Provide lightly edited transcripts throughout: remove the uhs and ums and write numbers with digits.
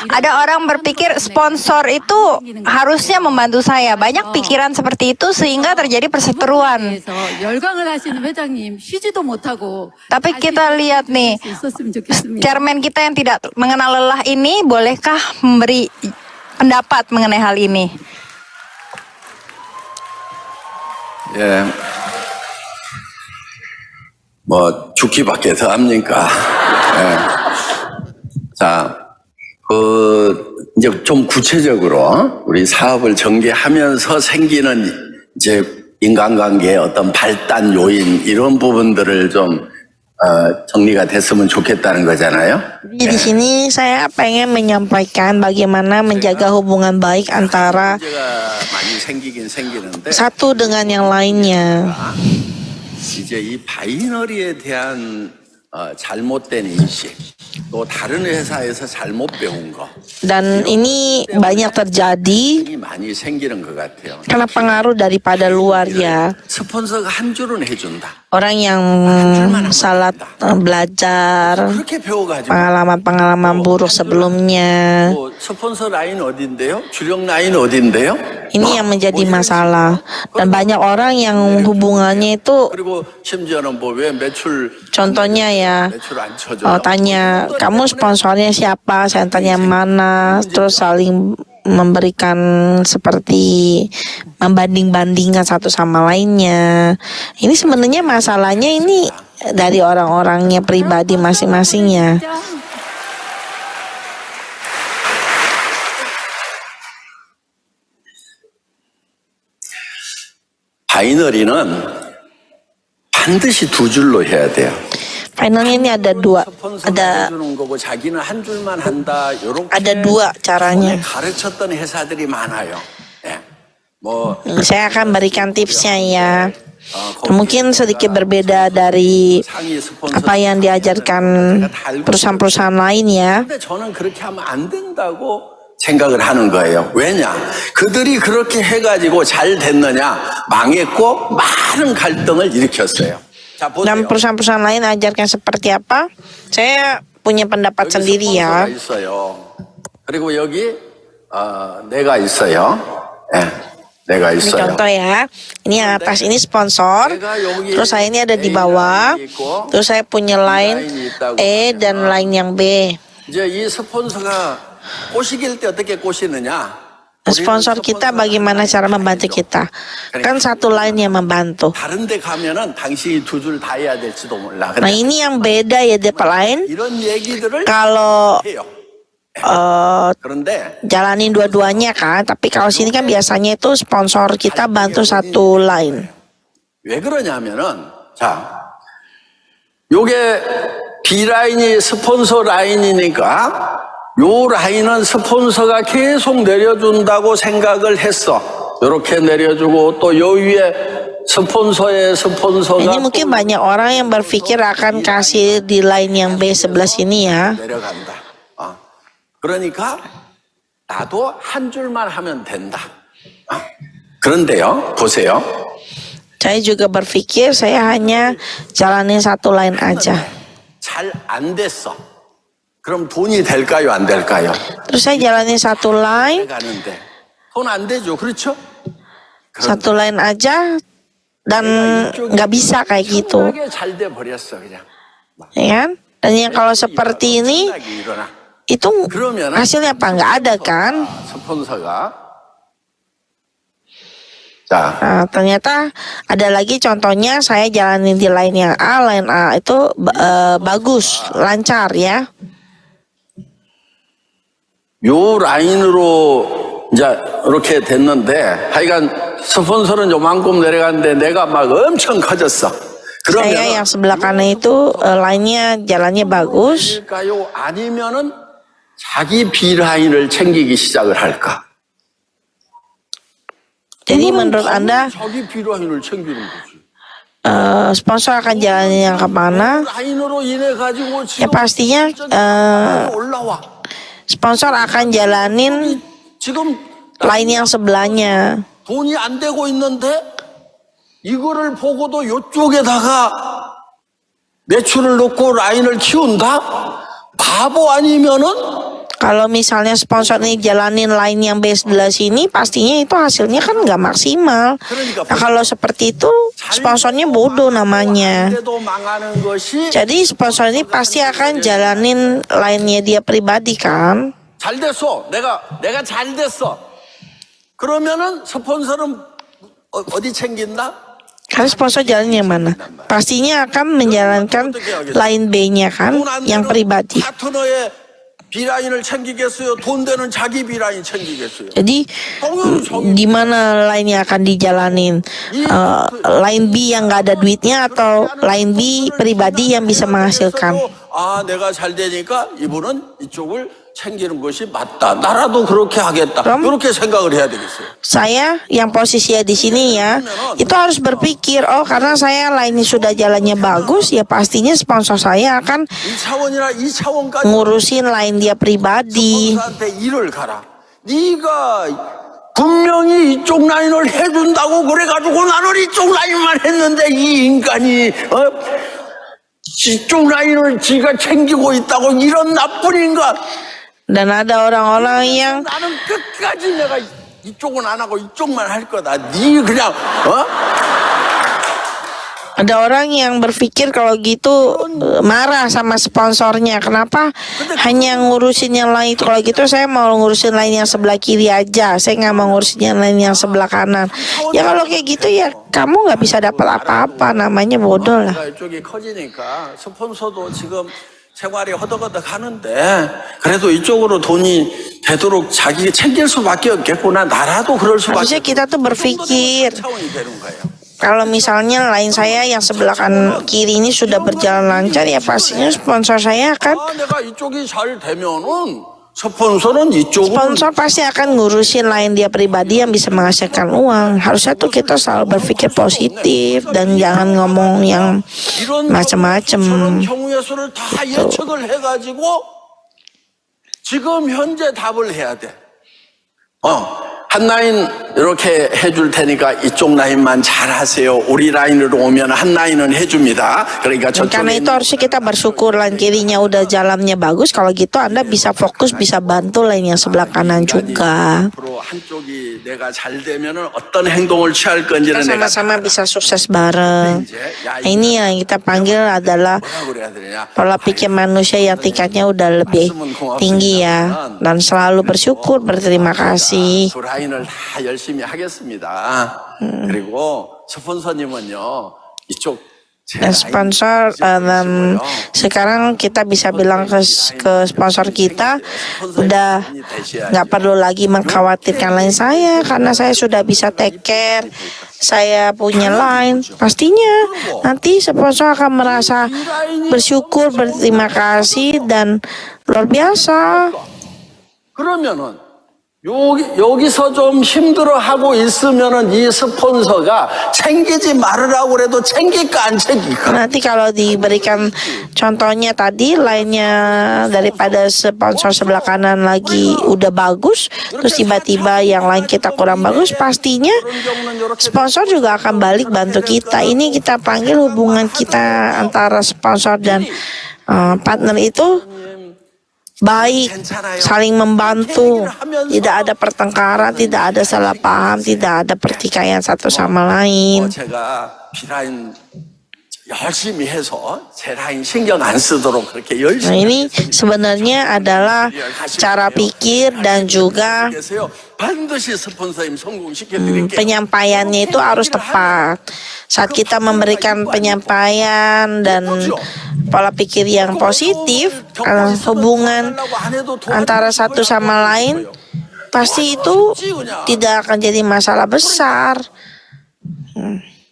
Ada orang berpikir sponsor itu harusnya membantu saya. Banyak pikiran seperti itu sehingga terjadi perseteruan. Tapi kita lihat nih, chairman kita yang tidak mengenal lelah ini, bolehkah memberi pendapat mengenai hal ini? 예, 뭐 죽기밖에 더 합니까? 예. 자, 이제 좀 구체적으로 우리 사업을 전개하면서 생기는 이제 인간관계의 어떤 발단 요인 이런 부분들을 좀 정리가 됐으면 좋겠다는 거잖아요. Jadi di sini saya pengen menyampaikan bagaimana menjaga hubungan baik antara 문제가 많이 생기긴 생기는데 satu dengan yang lainnya. 이제 이 바이너리에 대한 잘못된 인식, 또 다른 회사에서 잘못 배운 거, Dan ini banyak terjadi 이 많이 생기는 것 같아요. karena pengaruh daripada luar ya. 스폰서가 한 줄은 해준다. Orang yang salah belajar 그렇게 배워가지고 pengalaman-pengalaman buruk sebelumnya. 뭐 스폰서 라인 어딘데요? 주력 라인 어딘데요? Ini yang menjadi masalah. Dan banyak orang yang hubungannya itu, 그리고 심지어는 뭐 왜 매출 contohnya ya, 매출 안 쳐줘요? tanya kamu sponsornya siapa, saya tanya mana, terus saling memberikan seperti membanding-bandingkan satu sama lainnya. Ini sebenarnya masalahnya ini dari orang-orangnya pribadi masing-masingnya. 바이너리는 반드시 두 줄로 해야 돼요. Finalnya ini ada dua, 스폰서가 해주는 거고 자기는 한 줄만 한다. 요렇게 ada dua caranya. 가르쳤던 회사들이 많아요. 예. 뭐 Saya akan berikan tipsnya ya. Mungkin sedikit berbeda dari 상위 스폰서 apa yang diajarkan perusahaan-perusahaan lain ya. 근데 저는 그렇게 하면 안 된다고 생각을 하는 거예요. 왜냐? 그들이 그렇게 해가지고 잘 됐느냐? 망했고 많은 갈등을 일으켰어요. 자, Dan 보세요. perusahaan-perusahaan lain ajarkan seperti apa? Saya punya pendapat 여기 sendiri ya. 스폰서가 있어요. 그리고 여기 내가 있어요. 예, 내가 Ini 있어요. contoh ya. Ini yang atas ini sponsor. Terus saya ini ada di bawah. Terus saya punya line E dan line yang B. 이제 이 스폰서가 꼬시길 때 어떻게 꼬시느냐? Sponsor kita bagaimana cara membantu kita? Kan satu line yang membantu. 다른 데 가면은 당신이 두 줄 다 해야 될지도 몰라. Nah ini yang beda ya Dep lain. 이런 얘기들을 Kalau 해요. 그런데 jalanin dua-duanya kan, tapi kalau sini kan biasanya itu sponsor kita bantu satu line. 왜 그러냐면은 자, 요게 B 라인이 스폰서 라인이니까 요 라인은 스폰서가 계속 내려준다고 생각을 했어. 요렇게 내려주고 또 요 위에 스폰서의 스폰서가 Ini mungkin banyak orang yang berpikir akan kasih di line yang B sebelah sini ya. 내려간다. 그러니까 나도 한 줄만 하면 된다. 그런데요, 보세요. Saya juga berpikir saya hanya jalanin satu line aja. 잘 안 됐어. 그럼 돈이 될까요, 안 될까요? Terus saya jalanin satu line, 가는데 돈 안 되죠, 그렇죠? satu line aja dan nggak bisa kayak gitu, 잘돼 버렸어 그냥. ya kan? Dan yang kalau seperti ini 일어나. itu hasilnya apa? Nggak ada kan? 스폰서가 자, Ternyata ada lagi contohnya saya jalanin di line yang A, line A itu bagus, lancar ya. 요 라인으로 이제 이렇게 됐는데 하여간 스폰서는 요만큼 내려갔는데 내가 막 엄청 커졌어. Saya yang sebelah kanan itu line-nya jalannya bagus. 일까요? 아니면은 자기 B 라인을 챙기기 시작을 할까? Jadi menurut Anda 자기 B 라인을 챙기는 거지. sponsor akan jalanin yang kemana? 라인으로 인해 가지고 Ya pastinya 올라와. sponsor akan jalanin 지금 line yang sebelahnya. 돈이 안 되고 있는데 이거를 보고도 이쪽에다가 매출을 넣고 라인을 키운다? 바보 아니면은 Kalau misalnya sponsor ini jalanin line yang B sebelah sini, pastinya itu hasilnya kan nggak maksimal. Nah kalau seperti itu, sponsornya bodoh namanya. 그래도 망하는 것이 Jadi sponsor ini pasti akan jalanin line-nya dia pribadi kan. 잘 됐어. 내가 잘 됐어. 그러면은 스폰서는 어디 챙긴다? Karena sponsor jalan yang mana? Pastinya akan menjalankan line B-nya kan, yang pribadi. 파트너의 비라인을 챙기겠어요? 돈 되는 자기 비라인 챙기겠어요? Jadi di mana line yang akan dijalanin? Line B yang nggak ada duitnya atau line B pribadi yang bisa menghasilkan? 아, 내가 잘 되니까 이분은 이쪽을 챙기는 것이 맞다. 나라도 그렇게 하겠다. 이렇게 생각을 해야 되겠어요. Saya yang posisinya di sini ya, itu harus berpikir, oh karena saya line sudah jalannya bagus, ya pastinya sponsor saya akan 1차원이나 2차원까지 ngurusin line dia pribadi. 스폰서한테 일을 가라. 네가 분명히 이쪽 라인을 해준다고 그래가지고 나는 이쪽 라인만 했는데 이 인간이 이쪽 라인을 지가 챙기고 있다고 이런 나쁜 인간. Dan ada orang-orang yang 나는 끝까지 내가 이쪽은 안 하고 이쪽만 할 거다. 네 그냥 ada orang yang berpikir kalau gitu marah sama sponsornya. Kenapa hanya ngurusin yang lain? Kalau gitu saya mau ngurusin lain yang sebelah kiri aja. Saya nggak mau ngurusin yang lain yang sebelah kanan. Ya kalau kayak gitu ya kamu nggak bisa dapat apa-apa. Namanya bodoh lah. 이쪽이 커지니까 스폰서도 지금 생활이 허덕허덕 하는데 그래도 이쪽으로 돈이 되도록 자기 챙길 수밖에 없겠구나. 나라도 그럴 Harusnya 수밖에 kita tuh berpikir 차원이 되는 거예요. kalau misalnya lain saya yang sebelah kanan kiri ini sudah berjalan lancar, ya pastinya sponsor saya akan 아, 내가 이쪽이 잘 되면은 스폰서는 이쪽으로 sponsor pasti akan ngurusin lain dia pribadi yang bisa menghasilkan uang. Harusnya tuh kita selalu berpikir positif dan jangan ngomong yang 이런 macam-macam. 저런 경우의 수를 다 예측을 해가지고 지금 현재 답을 해야 돼. 한 라인 이렇게 해줄 테니까 이쪽 라인만 잘 하세요. 우리 라인으로 오면 한 라인은 해줍니다. 그러니까 Dan karena 저쪽에 itu harusnya kita bersyukur lain kirinya udah jalannya bagus. Kalau gitu Anda bisa fokus, bisa bantu lain yang sebelah kanan juga. 앞으로 한쪽이 내가 잘 되면은 어떤 행동을 취할 건지는 Kita 내가 sama-sama bisa sukses bareng. Nah, ini yang kita panggil adalah 뭐라고 그래야 되냐? pola pikir manusia yang tingkatnya udah lebih tinggi ya. Dan selalu bersyukur, berterima kasih. 두 라인을 다 열심히 하겠습니다. 그리고 스폰서님은요 이쪽 제 Dan 라인 sponsor dan sekarang kita bisa bilang ke sponsor kita udah nggak perlu lagi mengkhawatirkan lain saya karena saya sudah bisa take care, saya punya line. Pastinya nanti sponsor akan merasa bersyukur, berterima kasih dan luar biasa. 그러면은 여기서 좀 힘들어하고 있으면은 이 스폰서가 챙기지 말으라고 그래도 챙길까 안 챙길까? Nanti kalau diberikan contohnya tadi lainnya daripada sponsor sebelah kanan lagi udah bagus, terus tiba-tiba yang lain kita kurang bagus, pastinya sponsor juga akan balik bantu kita. Ini kita panggil hubungan kita antara sponsor dan partner itu baik, saling membantu, tidak ada pertengkaran, tidak ada salah paham, tidak ada pertikaian satu sama lain. 제가 비라인 열심히 해서 제 라인 신경 안 쓰도록 그렇게 Nah 열심히 ini sebenarnya adalah cara pikir dan juga 계세요. 반드시 스폰서님 성공시켜 드릴게요. penyampaiannya itu harus tepat. Saat kita memberikan penyampaian dan pola pikir yang positif, hubungan antara satu sama lain pasti itu tidak akan jadi masalah besar.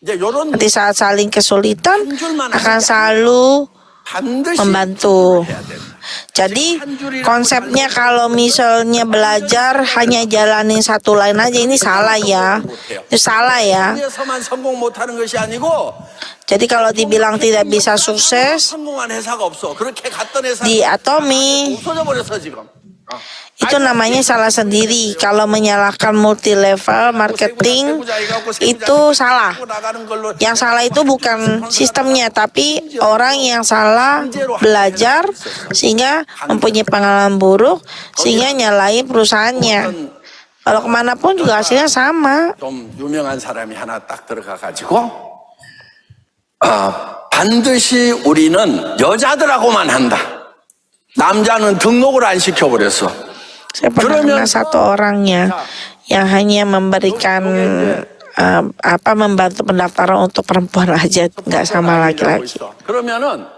이제 요런 Nanti saat saling kesulitan akan selalu 반드시 membantu. 해야 됩니다. Jadi konsepnya kalau misalnya belajar hanya jalanin satu line aja ini salah ya. Itu salah ya. 에서만 성공 못하는 것이 아니고 Jadi kalau dibilang tidak bisa sukses 성공한 회사가 없어. 그렇게 갔던 회사 di Atomy, 없어져 버렸어 지금. itu namanya salah sendiri. Kalau menyalahkan multi level marketing itu salah. Yang salah itu bukan sistemnya, tapi orang yang salah belajar sehingga mempunyai pengalaman buruk sehingga nyalain perusahaannya. Kalau kemanapun juga hasilnya sama. 좀 유명한 사람이 하나 딱 들어가가지고 반드시 우리는 여자들하고만 한다. 남자는 등록을 안 시켜버렸어. Saya pernah kenal satu orangnya yang hanya memberikan membantu pendaftaran untuk perempuan aja, nggak sama laki-laki. 그러면은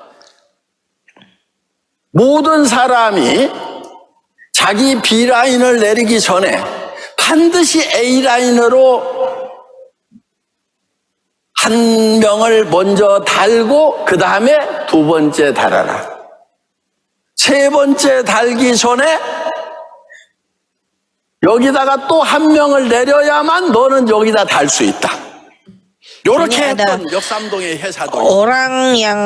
모든 사람이 자기 B 라인을 내리기 전에 반드시 A 라인으로 한 명을 먼저 달고 그 다음에 두 번째 달아라. 세 번째 달기 전에 여기다가 또 한 명을 내려야만 너는 여기다 달 수 있다. 요렇게 했던 역삼동의 회사도 orang yang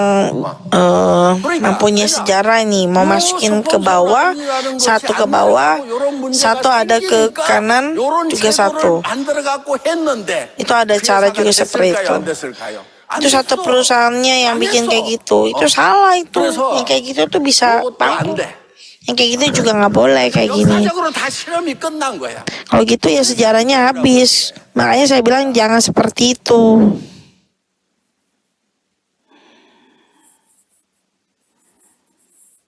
mempunyai sejarah ini mau masukin ke bawah, satu ke bawah, satu ada ke kanan, juga satu. Itu ada cara juga seperti itu. Itu satu perusahaannya yang bikin kayak gitu. Itu salah itu. Yang kayak gitu tuh bisa bangkrut. Yang kayak gitu juga nggak boleh kayak gini. Kalau gitu ya sejarahnya habis. Makanya saya bilang jangan seperti itu.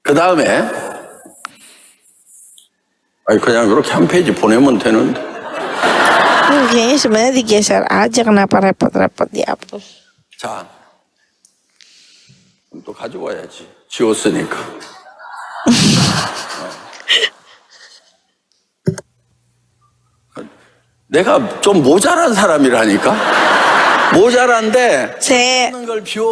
그 다음에 그냥 이렇게 한 페이지 보내면 되는데. Kayaknya sebenarnya digeser aja, kenapa repot-repot dihapus. 자, 그럼 또 가지고 와야지. 지웠으니까. 내가 좀 모자란 사람이라니까. 모자란데 Saya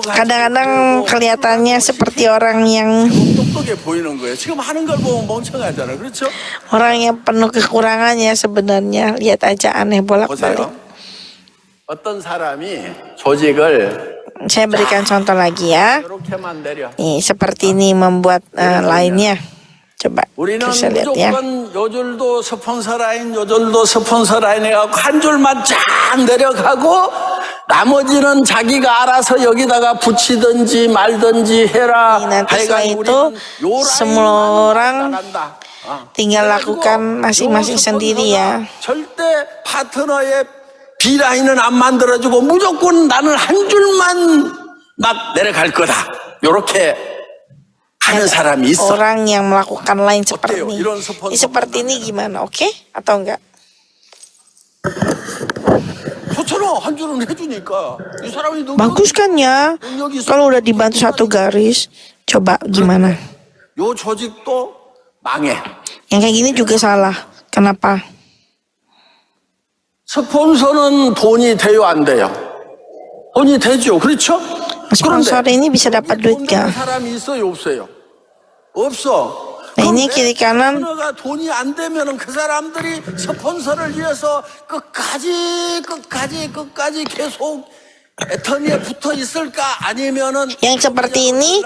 kadang-kadang kelihatannya seperti orang yang 똑똑해 보이는 거예요. 지금 하는 걸 보면 멍청하잖아, 그렇죠? orang yang penuh kekurangannya sebenarnya. Lihat aja aneh bolak-balik. 보세요. 어떤 사람이 조직을 Saya berikan contoh lagi ya. 이렇게만 내려. Nih seperti ini membuat lainnya. Coba 우리는 kita lihat ya. 무조건 요줄도 스폰서 라인, 요줄도 스폰서 라인 해갖고 한 줄만 쫙 내려가고 나머지는 자기가 알아서 여기다가 붙이든지 말든지 해라. Nanti setelah itu semua orang tinggal lakukan masing-masing sendiri ya. 절대 파트너의 B 라인은 안 만들어주고 무조건 나는 한 줄만 막 내려갈 거다. 요렇게 하는 사람이 있어. Orang yang melakukan lain seperti 어때요? ini. 이런 스폰서 Seperti ini gimana? Oke atau enggak? 좋잖아. 한 줄은 해주니까. 이 사람이 너무 Bagus kan ya? Kalau udah dibantu satu garis, coba gimana? 요 조직도 망해. Yang kayak gini juga salah. Kenapa? 스폰서는 돈이 돼요, 안 돼요? 돈이 되죠, 그렇죠? Sponsor ini bisa dapat duit 돈 되는 gak? 사람이 있어요, 없어요? 없어. Nah, ini kiri kanan. 스폰서가 돈이 안 되면은 그 사람들이 스폰서를 위해서 끝까지 계속 애터미에 붙어 있을까? 아니면은 Yang seperti ini,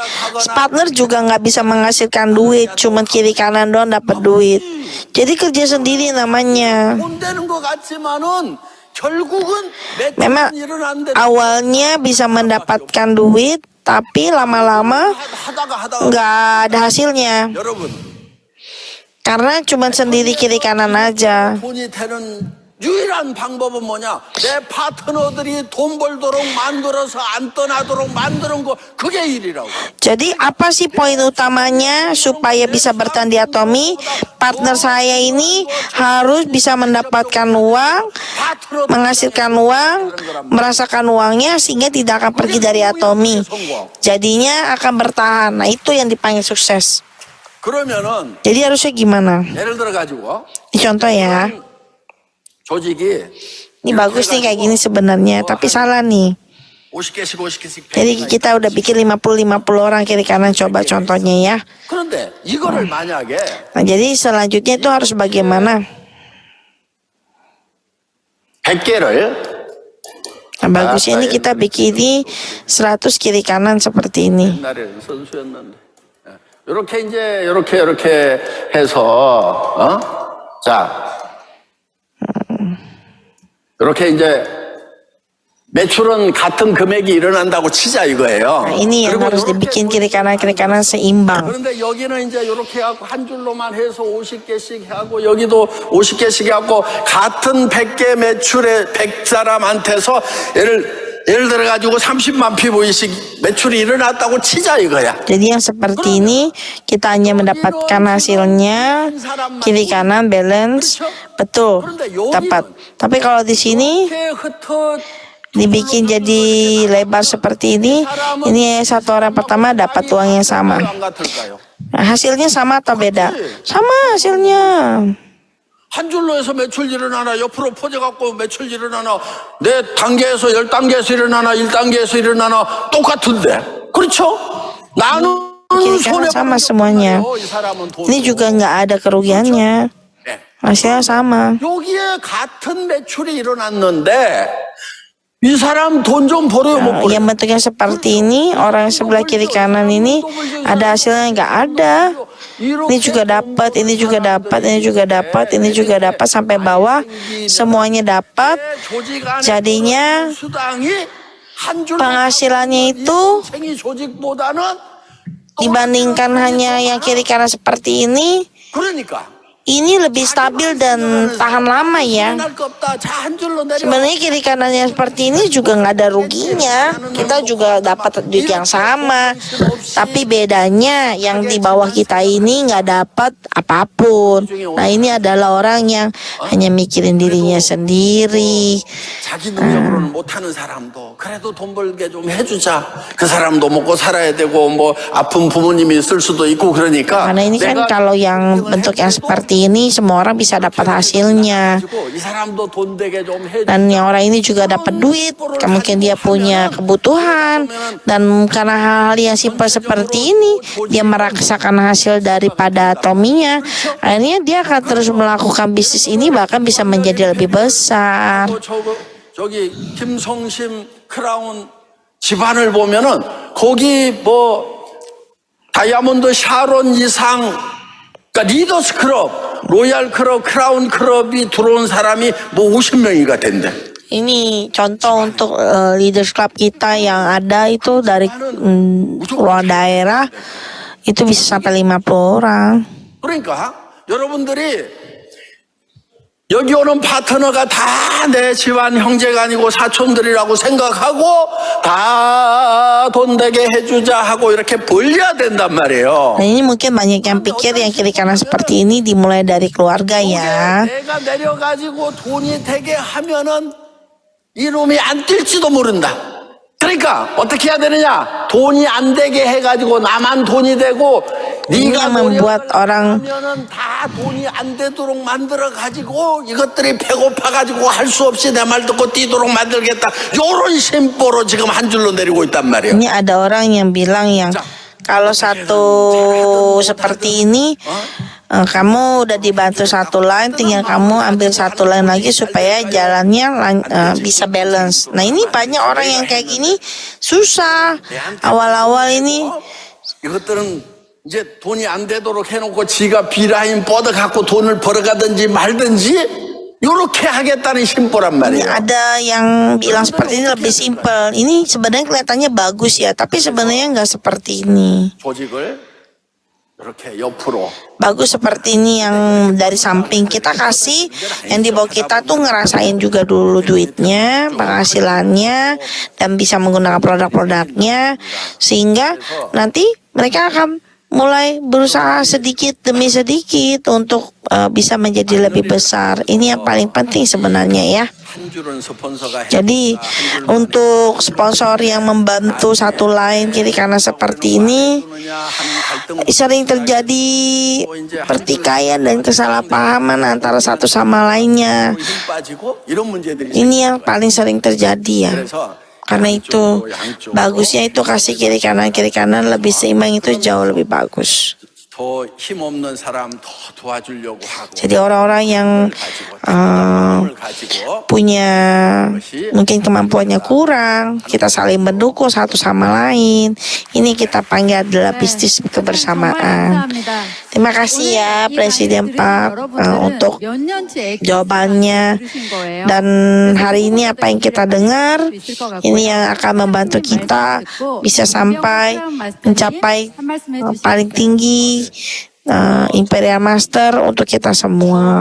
partner juga nggak bisa menghasilkan duit, cuma kiri kanan doang dapat duit. Jadi kerja sendiri namanya. 돈 되는 것 같지만은 결국은 Memang 일은 안 돼. awalnya bisa mendapatkan duit, tapi lama-lama 하다가 nggak ada hasilnya. 여러분 Karena cuma sendiri kiri kanan aja. 돈이 되는 유일한 방법은 뭐냐? 내 파트너들이 돈 벌도록 만들어서 안 떠나도록 만드는 거 그게 일이라고. Jadi apa sih poin utamanya supaya bisa bertahan di Atomi? Partner saya ini harus bisa mendapatkan uang, menghasilkan uang, merasakan uangnya sehingga tidak akan pergi dari Atomi. Jadinya akan bertahan. Nah itu yang dipanggil sukses. 그러면은 Jadi harusnya gimana? 예를 들어 가지고 Ini contoh ya. 조직이 Ini bagus nih kayak gini sebenarnya, tapi salah nih. 50개씩 Jadi kita udah bikin 50 orang kiri kanan, coba contohnya ya. 그런데 이거를 만약에 Nah, jadi selanjutnya itu harus bagaimana? 100개를 Nah, bagusnya ini kita bikin 100 kiri kanan seperti ini. 옛날에는 선수였는데 이렇게 이제 이렇게 해서 자 이렇게 이제 매출은 같은 금액이 일어난다고 치자 이거예요. Nah, ini yang harus dibikin kiri kanan seimbang. 그런데 여기는 이제 이렇게 해갖고 한 줄로만 해서 50개씩 하고 여기도 50개씩 하고 같은 100개 매출에 100사람한테서 예를 들어 가지고 30만 피부이씩 매출이 일어났다고 치자 이거야. Jadi yang seperti ini kita hanya mendapatkan hasilnya kiri kanan balance, betul, dapat. Tapi kalau di sini dibikin jadi lebar seperti ini satu orang pertama dapat uang yang sama. Nah, hasilnya sama atau beda? Sama hasilnya. 한 줄로 해서 매출 일어나나 옆으로 퍼져갖고 매출 일어나나 내 단계에서 10단계에서 일어나나 1단계에서 일어나나 똑같은데 그렇죠? 나는 Kiri kanan sama semuanya. Ini juga nggak ada kerugiannya. Hasilnya sama. 여기에 같은 매출이 일어났는데 이 사람 돈 좀 벌어요 못 벌어요? Yang bentuknya seperti ini, orang sebelah kiri kanan ini ada hasilnya nggak ada. Ini juga dapat, ini juga dapat, ini juga dapat, ini juga dapat sampai bawah, semuanya dapat. Jadinya penghasilannya itu dibandingkan hanya yang kiri kanan seperti ini lebih stabil dan tahan lama ya. Sebenarnya kiri kanannya seperti ini juga nggak ada ruginya. Kita juga dapat duit yang sama. Tapi bedanya yang di bawah kita ini nggak dapat apapun. Nah ini adalah orang yang hanya mikirin dirinya sendiri. 자기 능력으로는 못하는 사람도 그래도 돈 벌게 좀 해주자. 그 사람도 먹고 살아야 되고 뭐 아픈 부모님이 있을 수도 있고 그러니까. Karena ini kan kalau yang bentuk yang seperti ini semua orang bisa dapat hasilnya. Dan yang orang ini juga dapat duit, mungkin dia punya kebutuhan, dan karena hal-hal yang simpel seperti ini dia merasakan hasil daripada Tominya, akhirnya dia akan terus melakukan bisnis ini bahkan bisa menjadi lebih besar. 저기 김성심 크라운 집안을 보면은 거기 뭐 다이아몬드 샤론 이상 그러니까 리더스 클럽, 로얄 클럽, 크라운 클럽이 들어온 사람이 뭐 50명이가 된대. Ini contoh untuk leaders club kita yang ada itu dari luar daerah itu bisa sampai 50 orang. 그러니까 여러분들이 여기 오는 파트너가 다 내 집안 형제가 아니고 사촌들이라고 생각하고 다 돈 되게 해주자 하고 이렇게 벌려야 된단 말이에요. Nah ini mungkin banyak yang pikir yang kiri kanan seperti ini dimulai dari keluarga ya. 내가 내려가지고 돈이 되게 하면은 이놈이 안 뛸지도 모른다. 그러니까 어떻게 해야 되느냐? 돈이 안 되게 해가지고 나만 돈이 되고 네가 membuat orang 하면은 다 돈이 안 되도록 만들어 가지고 이것들이 배고파 가지고 할 수 없이 내 말 듣고 뛰도록 만들겠다. 요런 심보로 지금 한 줄로 내리고 있단 말이에요. Ini ada orang yang bilang yang kalau satu seperti ini kamu udah dibantu satu line, tinggal kamu ambil satu line lagi supaya jalannya bisa balance. Nah ini banyak orang yang kayak gini susah awal-awal ini. 이것들은 이제 돈이 안 되도록 해놓고 지가 비라인 뻗어 갖고 돈을 벌어가든지 말든지 요렇게 하겠다는 심보란 Ini 말이에요. ada yang bilang seperti ini lebih simpel. Ini sebenarnya kelihatannya bagus ya, tapi sebenarnya nggak seperti ini. 조직을 이렇게 옆으로 Bagus seperti ini yang dari samping kita kasih, yang di bawah kita tuh ngerasain juga dulu duitnya, penghasilannya, dan bisa menggunakan produk-produknya, sehingga nanti mereka akan mulai berusaha sedikit demi sedikit untuk bisa menjadi lebih besar. Ini yang paling penting sebenarnya ya. 한 줄은 스폰서가 Jadi untuk sponsor yang membantu satu line kiri kanan seperti ini sering terjadi pertikaian dan kesalahpahaman antara satu sama lainnya. 힘 빠지고 이런 문제들이 Ini yang paling sering terjadi ya. Karena itu bagusnya itu kasih kiri kanan lebih seimbang itu jauh lebih bagus. 더 힘없는 사람 더 도와주려고 하고 Jadi orang-orang yang 마음을 가지고 punya mungkin kemampuannya kurang, kita saling mendukung satu sama lain. Ini kita panggil adalah bisnis kebersamaan. Terima kasih ya Presiden Pak untuk jawabannya. Dan hari ini apa yang kita dengar, ini yang akan membantu kita bisa sampai mencapai paling tinggi Imperial Master untuk kita semua.